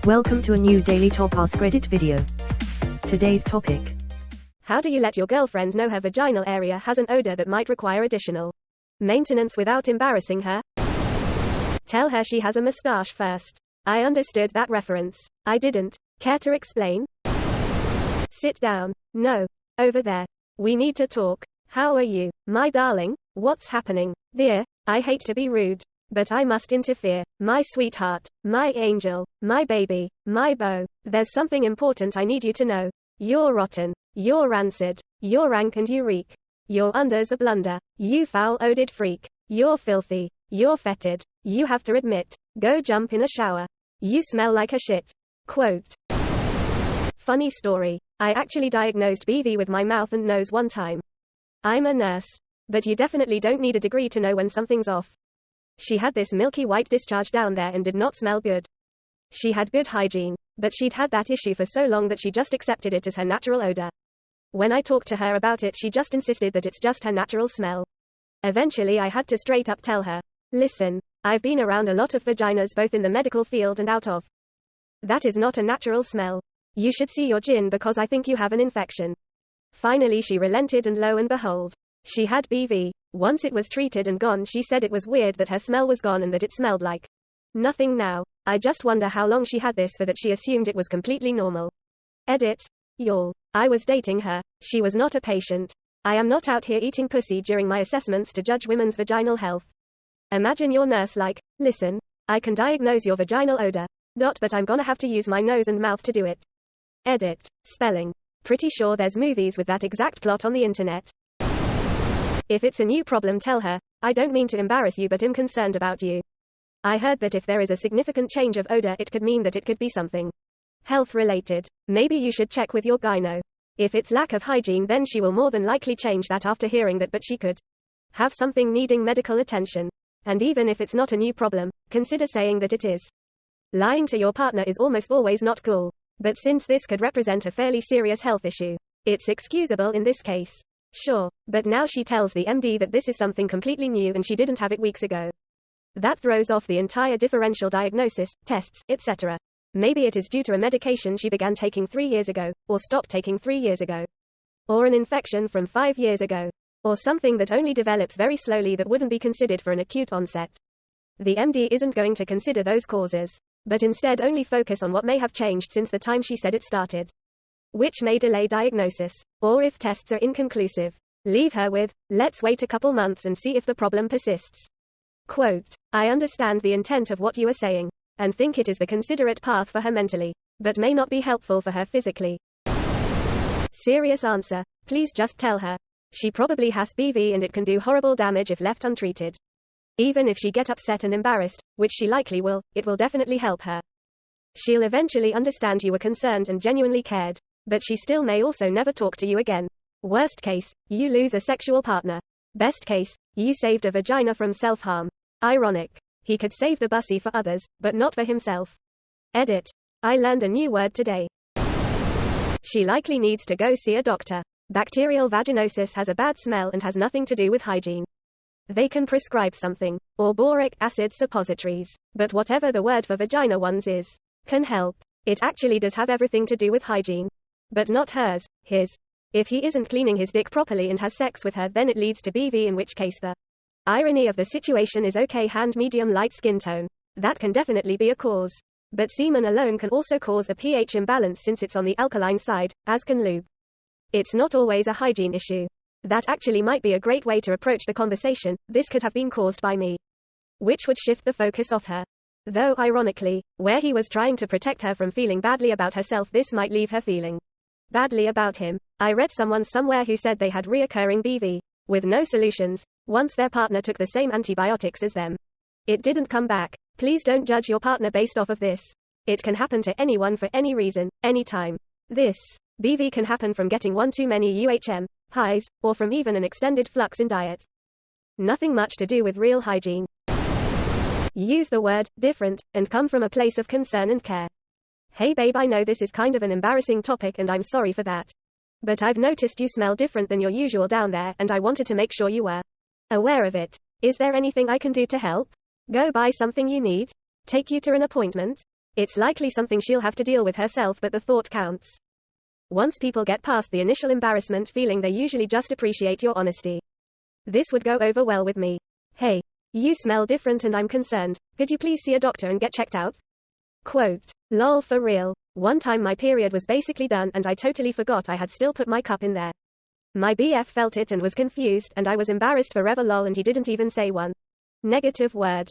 Welcome to a new Daily Top Askreddit video. Today's topic: how do you let your girlfriend know her vaginal area has an odor that might require additional maintenance without embarrassing her? Tell her she has a mustache first. I understood that reference. I didn't. Care to explain? Sit down. No. Over there. We need to talk. How are you, my darling? What's happening? Dear, I hate to be rude, but I must interfere. My sweetheart, my angel, my baby, my beau. There's something important I need you to know. You're rotten. You're rancid. You're rank and you reek. Your under's a blunder. You foul-oded freak. You're filthy. You're fetid. You have to admit. Go jump in a shower. You smell like a shit. Quote. Funny story. I actually diagnosed BV with my mouth and nose one time. I'm a nurse. But you definitely don't need a degree to know when something's off. She had this milky white discharge down there and did not smell good. She had good hygiene, but she'd had that issue for so long that she just accepted it as her natural odor. When I talked to her about it, she just insisted that it's just her natural smell. Eventually I had to straight up tell her, listen, I've been around a lot of vaginas both in the medical field and out of. That is not a natural smell. You should see your gyn because I think you have an infection. Finally she relented and lo and behold, she had BV. Once it was treated and gone, she said it was weird that her smell was gone and that it smelled like nothing now. I just wonder how long she had this for that she assumed it was completely normal. Edit. Y'all. I was dating her. She was not a patient. I am not out here eating pussy during my assessments to judge women's vaginal health. Imagine your nurse like, listen, I can diagnose your vaginal odor. But I'm gonna have to use my nose and mouth to do it. Edit. Spelling. Pretty sure there's movies with that exact plot on the internet. If it's a new problem, tell her, I don't mean to embarrass you but am concerned about you. I heard that if there is a significant change of odor it could mean that it could be something health related. Maybe you should check with your gyno. If it's lack of hygiene then she will more than likely change that after hearing that, but she could have something needing medical attention. And even if it's not a new problem, consider saying that it is. Lying to your partner is almost always not cool. But since this could represent a fairly serious health issue, it's excusable in this case. Sure, but now she tells the MD that this is something completely new and she didn't have it weeks ago. That throws off the entire differential diagnosis, tests, etc. Maybe it is due to a medication she began taking 3 years ago, or stopped taking 3 years ago. Or an infection from 5 years ago. Or something that only develops very slowly that wouldn't be considered for an acute onset. The MD isn't going to consider those causes, but instead only focus on what may have changed since the time she said it started, which may delay diagnosis. Or if tests are inconclusive, leave her with, let's wait a couple months and see if the problem persists. Quote, I understand the intent of what you are saying, and think it is the considerate path for her mentally, but may not be helpful for her physically. Serious answer, please just tell her. She probably has BV and it can do horrible damage if left untreated. Even if she get upset and embarrassed, which she likely will, it will definitely help her. She'll eventually understand you were concerned and genuinely cared. But she still may also never talk to you again. Worst case, you lose a sexual partner. Best case, you saved a vagina from self-harm. Ironic. He could save the bussy for others, but not for himself. Edit. I learned a new word today. She likely needs to go see a doctor. Bacterial vaginosis has a bad smell and has nothing to do with hygiene. They can prescribe something, or boric acid suppositories, but whatever the word for vagina ones is, can help. It actually does have everything to do with hygiene. But not hers, his. If he isn't cleaning his dick properly and has sex with her then it leads to BV, in which case the irony of the situation is okay, hand medium light skin tone. That can definitely be a cause. But semen alone can also cause a pH imbalance since it's on the alkaline side, as can lube. It's not always a hygiene issue. That actually might be a great way to approach the conversation, this could have been caused by me. Which would shift the focus off her. Though ironically, where he was trying to protect her from feeling badly about herself, this might leave her feeling badly about him. I read someone somewhere who said they had reoccurring BV, with no solutions, once their partner took the same antibiotics as them. It didn't come back. Please don't judge your partner based off of this. It can happen to anyone for any reason, anytime. This BV can happen from getting one too many UHM highs, or from even an extended flux in diet. Nothing much to do with real hygiene. Use the word different and come from a place of concern and care. Hey babe, I know this is kind of an embarrassing topic and I'm sorry for that. But I've noticed you smell different than your usual down there and I wanted to make sure you were aware of it. Is there anything I can do to help? Go buy something you need? Take you to an appointment? It's likely something she'll have to deal with herself, but the thought counts. Once people get past the initial embarrassment feeling, they usually just appreciate your honesty. This would go over well with me. Hey, you smell different and I'm concerned. Could you please see a doctor and get checked out? Quote, lol, for real. One time my period was basically done and I totally forgot I had still put my cup in there. My BF felt it and was confused, and I was embarrassed forever lol, and he didn't even say one negative word.